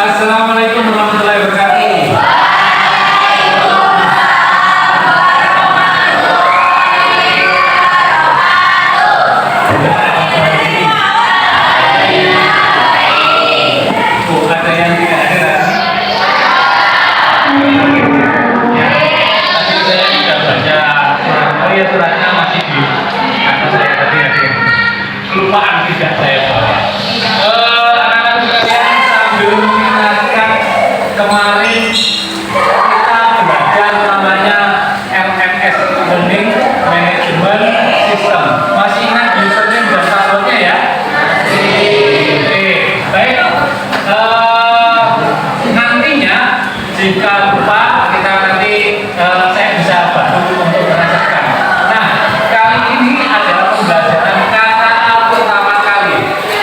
Assalamualaikum warahmatullahi wabarakatuh. Oh, ada yang tidak ada. Tadi saya sudah baca surat. Oh ya, suratnya masih di atas saya tadi ada. Kelupaan tidak saya bawa. Anak-anak sekalian, sambil mengingatkan kemarin kita belajar namanya LMS, Learning Management System. Masih ingat username dan passwordnya ya? Oke, baik. Nantinya jika lupa kita nanti saya bisa bantu untuk mengajarkan. Nah, kali ini adalah pembelajaran kata pertama kali.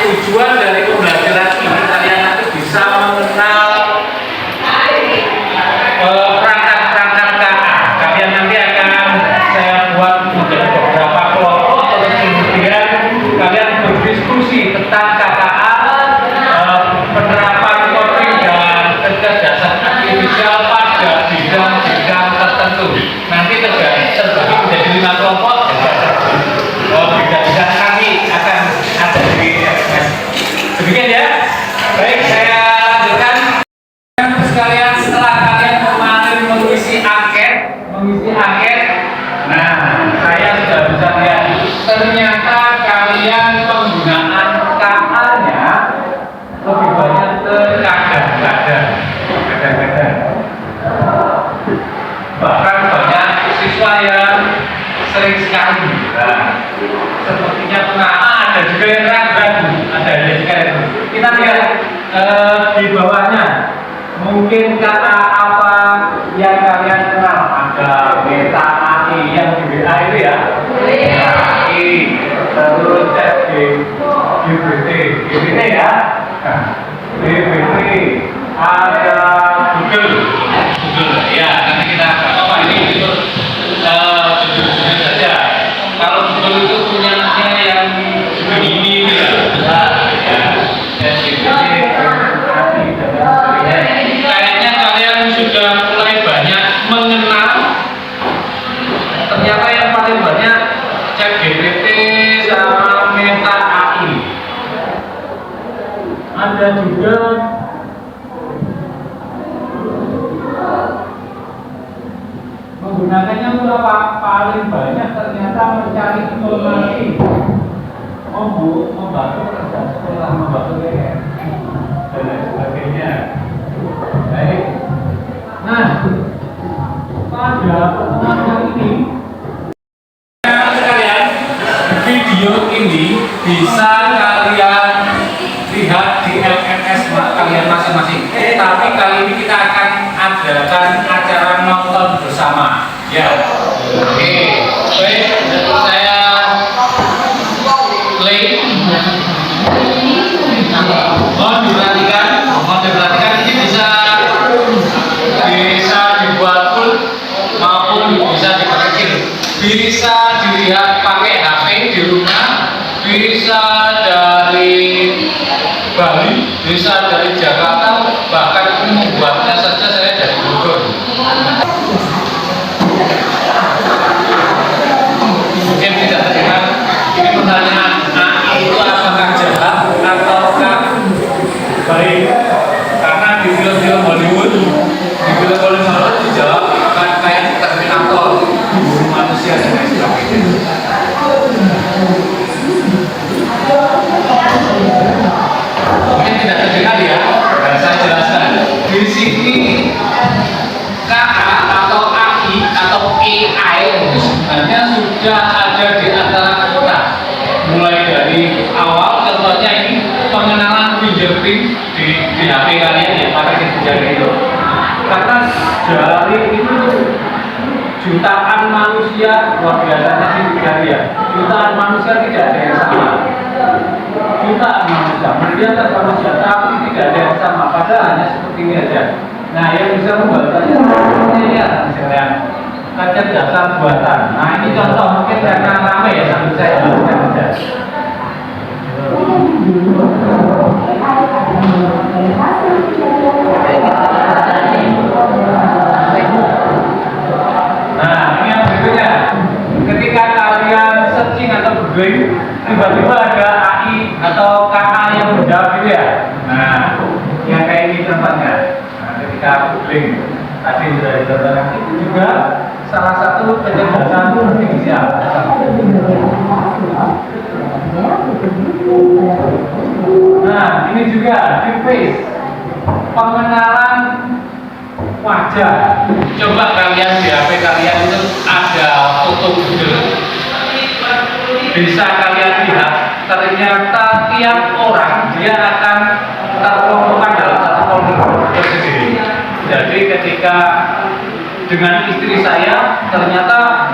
Tujuan dari pembelajaran ini kalian nanti bisa mengenal perangkat-perangkat kata. Kalian nanti akan saya buat menjadi beberapa kelompok, terus kemudian kalian berdiskusi tentang kata penerapan coding dan kecerdasan artifisial pada bidang-bidang tertentu. Nanti terbagi menjadi 5 kelompok. Bidang-bidang kami akan ada di SMS. Demikian ya. Baik, saya lanjutkan. Sekalian, setelah kalian kemarin mengisi angket, nah saya sudah bisa lihat ternyata kalian penggunaan katanya lebih banyak terkadang-kadang. Bahkan banyak siswa yang sering sekali bilang sepertinya ada juga yang ragu, ada juga yang kita lihat di bawahnya. Mungkin kata apa yang kalian kenal? Ada beta AI yang di WA itu ya. AI, terus GBT ya. GBT, ada Google ya. Nanti kita apa ini itu judul-judul saja. Kalau Google itu punya yang begini itu ya. Kayaknya kalian sudah mulai banyak mengenal. Ternyata yang paling banyak ChatGPT sama Meta AI. Ada juga menggunakannya berapa paling banyak ternyata mencari informasi, membantu kerja sekolah, membantu PR dan lain sebagainya. Baik. Nah, pada pertemuan kali ini, sekalian, video ini bisa kalian lihat di LMS kalian masing-masing. Tapi kali ini kita akan adakan acara nonton bersama. Ya. Oke. Baik, saya play. Mohon diperhatikan ini bisa dibuat full maupun bisa diperkecil. Bisa dilihat pakai HP di rumah, bisa dari Bali, bisa dari Jakarta, bahkan membuatnya saja saya dari Bogor. Mungkin tidak terdengar. Ini pertanyaan AI itu apakah jahat ataukah baik? Karena di film-film Hollywood dijawab kan kayak Terminator, bunuh manusia dan lain sebagainya. Mungkin tidak terdengar ya, dan saya jelaskan. Di sini KA atau AI atau AI itu sebenarnya sudah ada di antara kita. Mulai dari awal, contohnya ini pengenalan fingerprint di HP kalian ya, pakai jari itu. Karena jari itu jutaan manusia, luar biasanya sih jari ya. Jutaan manusia tidak ada yang sama. Jutaan manusia, miliaran manusia, tapi tidak ada yang sama. Padahal hanya seperti ini aja. Nah, yang bisa membacanya seperti ini ya, misalnya kecerdasan buatan. Nah, ini contoh mungkin karena ramai ya, sambil saya jelaskan saja. jawab gitu ya. Nah, yang kayak ini contohnya. Nah, ketika googling tadi sudah dicontohkan, itu juga salah satu kecerdasan artifisial. Nah, ini juga deep face, pengenalan wajah. Coba kalian di HP kalian itu ada foto Google, bisa kalian lihat ternyata tiap orang dia akan terkumpulkan dalam satu folder tersendiri. Jadi ketika dengan istri saya, ternyata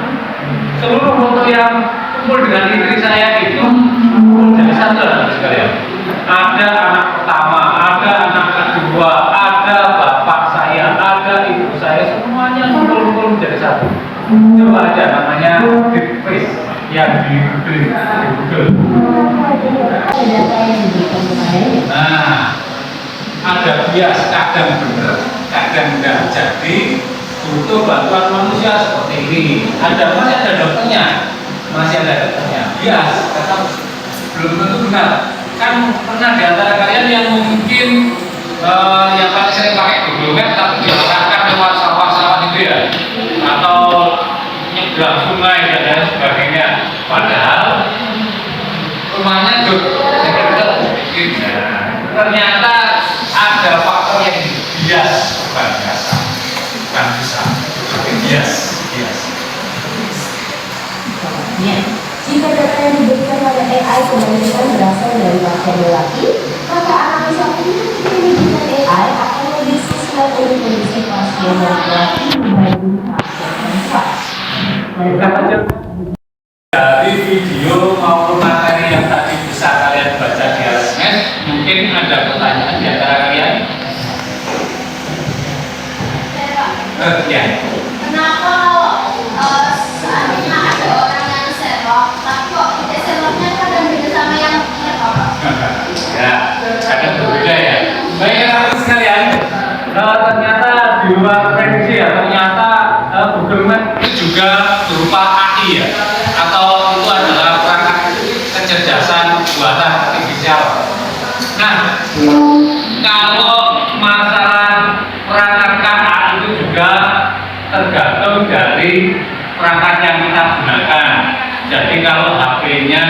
seluruh foto yang kumpul dengan istri saya itu jadi satu sekalian. Ada anak pertama, ada anak kedua, ada bapak saya, ada ibu saya, semuanya kumpul menjadi satu. Coba aja namanya deep face yang di Google. Nah, ada bias, kadang benar, kadang enggak. Jadi butuh bantuan manusia seperti ini. Masih ada dokternya, bias, karena belum tentu benar. Kan pernah di antara kalian yang mungkin yang paling sering pakai Google Maps tapi diarahkan lewat sawah-sawah gitu ya, atau nyebrang sungai dan lain sebagainya. Padahal rumahnya ternyata ada faktor yang bias, bukan biasa, bukan bisa, bias. Ya. Jika data yang diberikan pada AI kebanyakan berasal dari laki-laki, maka analisa penyelidikan AI akan lebih sesuai dengan kondisi pasien laki-laki dibanding pasien perempuan. Dari video maupun materi yang tadi bisa kalian baca di SMS, mungkin ada pertanyaan di antara kalian? Ya. Kenapa kalau seandainya ada orang yang serok, tapi kok tidak seroknya kadang beda sama yang serok? Ya, kadang berbeda ya. Baik anak-anak sekalian, ternyata di luar prediksi ya, ternyata Google Maps itu juga berupa AI ya, atau itu adalah perangkat kecerdasan buatan artifisial. Nah, kalau masalah perangkat KA itu juga tergantung dari perangkat yang kita gunakan. Jadi kalau HP-nya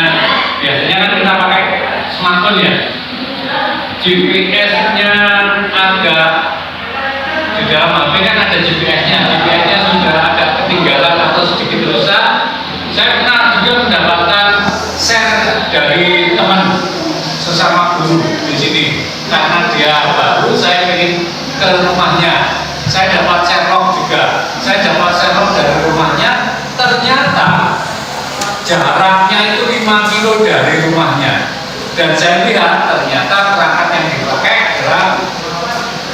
biasanya kan kita pakai smartphone ya, GPS-nya ada di dalam HP kan ada GPS-nya sudah agak ketinggalan atau sedikit rusak. Saya pernah juga mendapatkan share dari teman sesama guru di sini, karena dia baru, saya ingin ke rumahnya. Saya dapat Sherlock juga. Saya dapat Sherlock dari rumahnya. Ternyata jaraknya itu 5 kilo dari rumahnya. Dan saya lihat ternyata perangkat yang dipakai adalah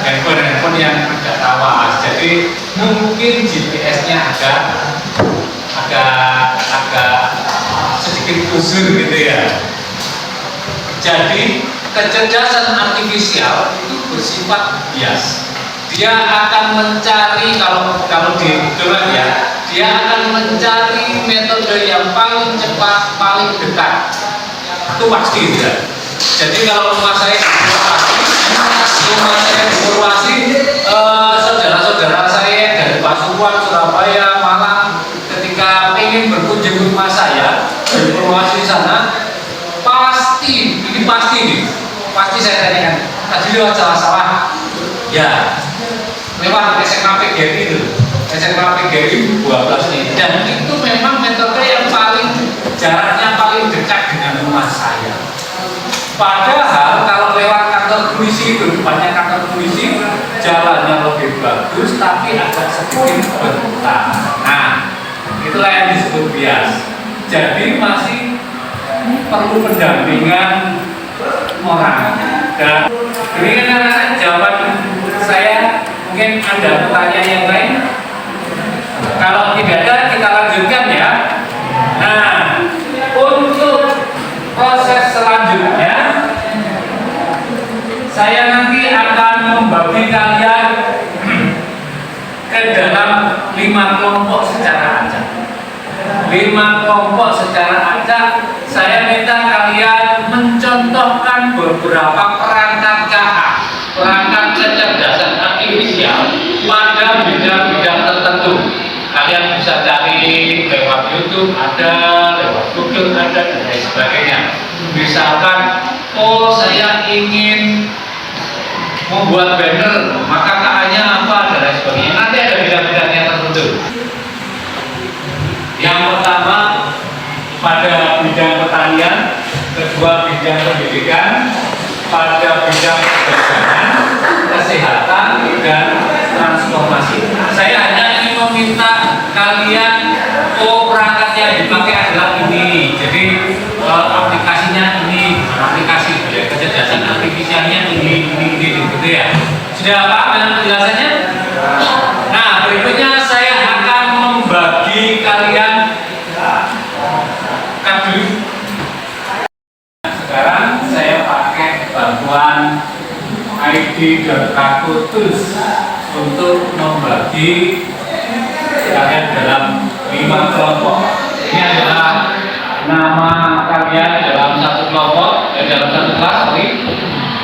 handphone yang agak lawas. Jadi mungkin GPS-nya agak sedikit kusur gitu ya. Jadi kecerdasan artifisial itu bersifat bias. Dia akan mencari, kalau di Google ya, dia akan mencari metode yang paling cepat, paling dekat. Itu pasti ya. Jadi kalau rumah saya di Purwasi, saudara-saudara saya dari Pasuruan, Surabaya, Malang, ketika ingin berkunjung ke rumah saya dari Purwasi sana, pasti saya tanyakan, tadi lewat sawah-sawah ya, lewat SMA PGRI itu, SMA PGRI 12 ini, dan itu memang metode yang jaraknya paling dekat dengan rumah saya. Padahal kalau lewat kantor polisi itu, depannya kantor polisi, jalannya lebih bagus tapi agak sedikit berputar. Nah, itulah yang disebut bias. Jadi masih perlu pendampingan orang. Dan ini kan jawaban saya, mungkin ada pertanyaan yang lain. Kalau tidak ada, kita lanjutkan ya. Nah, untuk proses selanjutnya, saya nanti akan membagi kalian ke dalam 5 kelompok secara acak. 5 kelompok secara acak. Saya minta kalian mencontoh mencontohkan beberapa perangkat KA, perangkat kecerdasan artifisial pada bidang-bidang tertentu. Kalian bisa cari lewat YouTube ada, lewat Google ada, dan lain sebagainya. Misalkan, oh saya ingin membuat banner, maka KA-nya apa, dan lain sebagainya. Nanti ada bidang-bidangnya tertentu. Yang pertama pada bidang pertanian, kedua bidang pendidikan, pada bidang perdagangan, kesehatan, dan transformasi. Saya hanya ingin meminta kalian, oh perangkat yang dipakai adalah ini, jadi aplikasinya ini, aplikasi kecerdasan artifisialnya ini gitu ya. Sudah paham dengan penjelasannya? Nah, berikutnya saya akan membagi kalian dulu. Sekarang saya pakai bantuan ID.Kaku Tools untuk membagi kalian dalam 5 kelompok. Ini adalah nama kalian dalam satu kelompok, dalam satu kelas,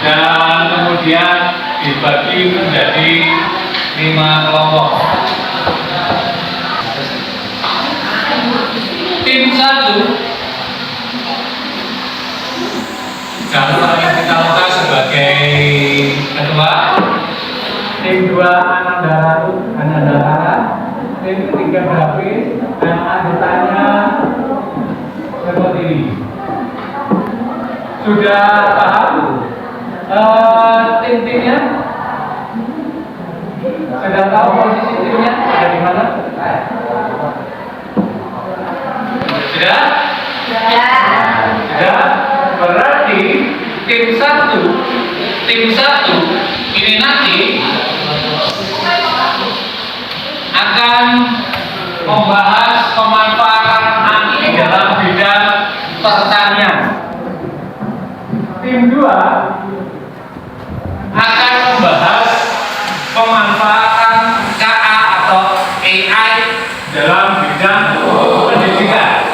dan kemudian dibagi menjadi 5 kelompok. Tim 1 Kamu kita lakukan sebagai ketua. Tim 2 Anandara, tim 3 David, dan anggotanya seperti ini. Sudah paham? Tim-timnya? Sudah tahu posisi timnya ada di mana? Sudah? Sudah. Berarti tim satu ini nanti akan membahas pemanfaatan AI dalam bidang pertanian. Tim 2 akan membahas pemanfaatan KA atau AI dalam bidang pendidikan.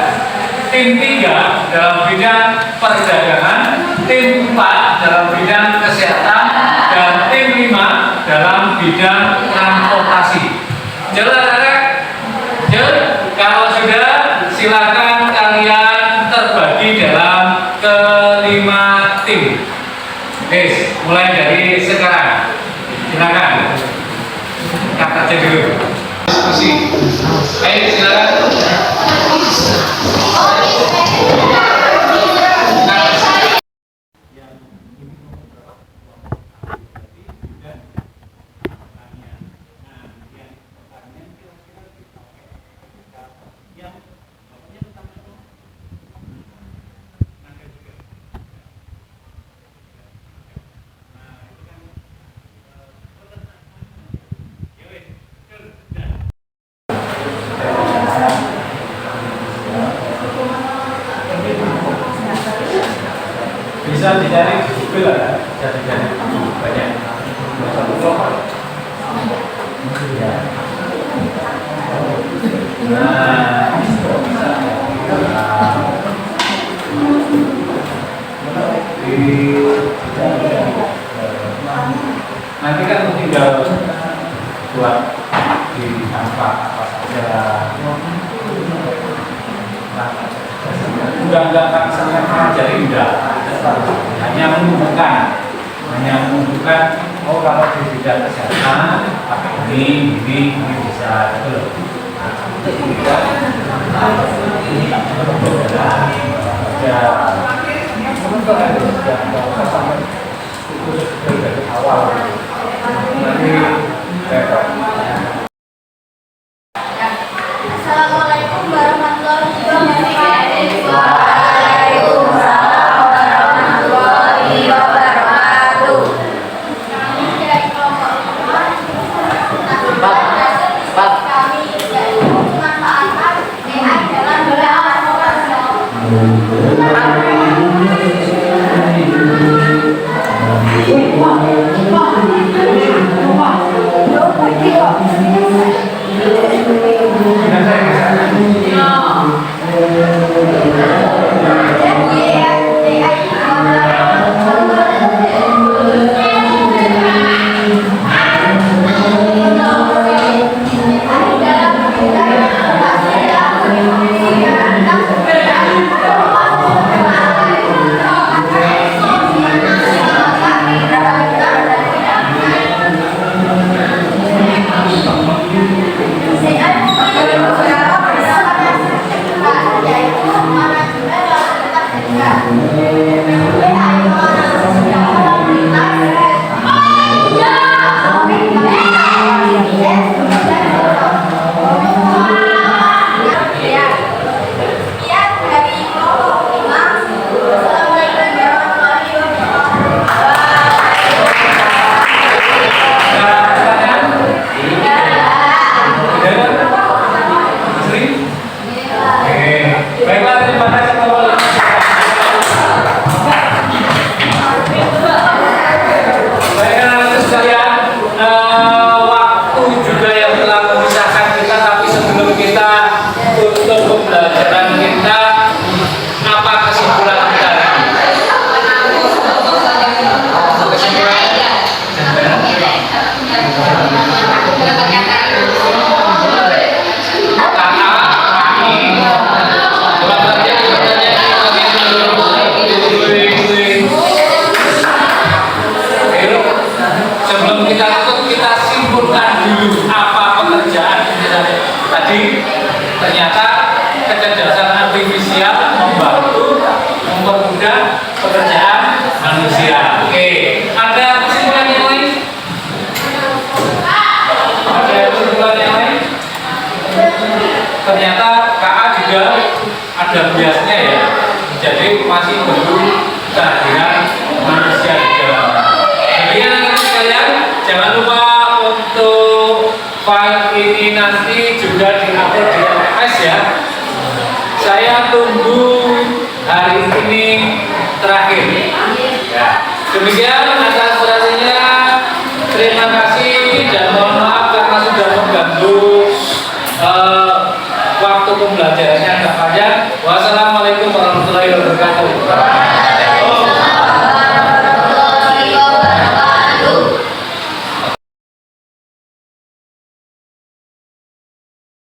Tim 3 dalam bidang perdagangan, tim 4 dalam bidang kesehatan, dan tim 5 dalam bidang transportasi. Jelas ya? Kalau sudah, silakan kalian terbagi dalam ke-5 tim. Guys, mulai dari sekarang. Silakan. Kita kerja dulu. Diskusi. Ayo silakan. Bisa dicari Google ya, bisa dicari banyak. Nanti kan tinggal buat di tampak apa saja. Undang-undang paksanya jadi enggak, hanya menunjukkan, oh kalau di bidang kesehatan pakai ini bisa itu loh. Assalamualaikum warahmatullahi wabarakatuh. Waalaikumsalam warahmatullahi wabarakatuh. Kami dari kelompok kami memanfaatkan AI dalam bidang Sudah saya Sebelum kita tutup, kita simpulkan dulu apa pekerjaan tadi. Ternyata kecerdasan artifisial membantu mempermudah pekerjaan manusia. Oke, ada kesimpulan yang lain? Ada kesimpulan yang lain? Ternyata KA juga ada biasnya ya. Jadi masih perlu kehadiran manusia juga. Kemudian anak sekalian, jangan lupa untuk file ini nanti juga diupload di LMS ya. Saya tunggu hari ini terakhir. Ya. Demikian atas perhatiannya. Terima kasih dan mohon maaf karena sudah mengganggu waktu pembelajarannya agak panjang. Wassalamualaikum warahmatullahi wabarakatuh.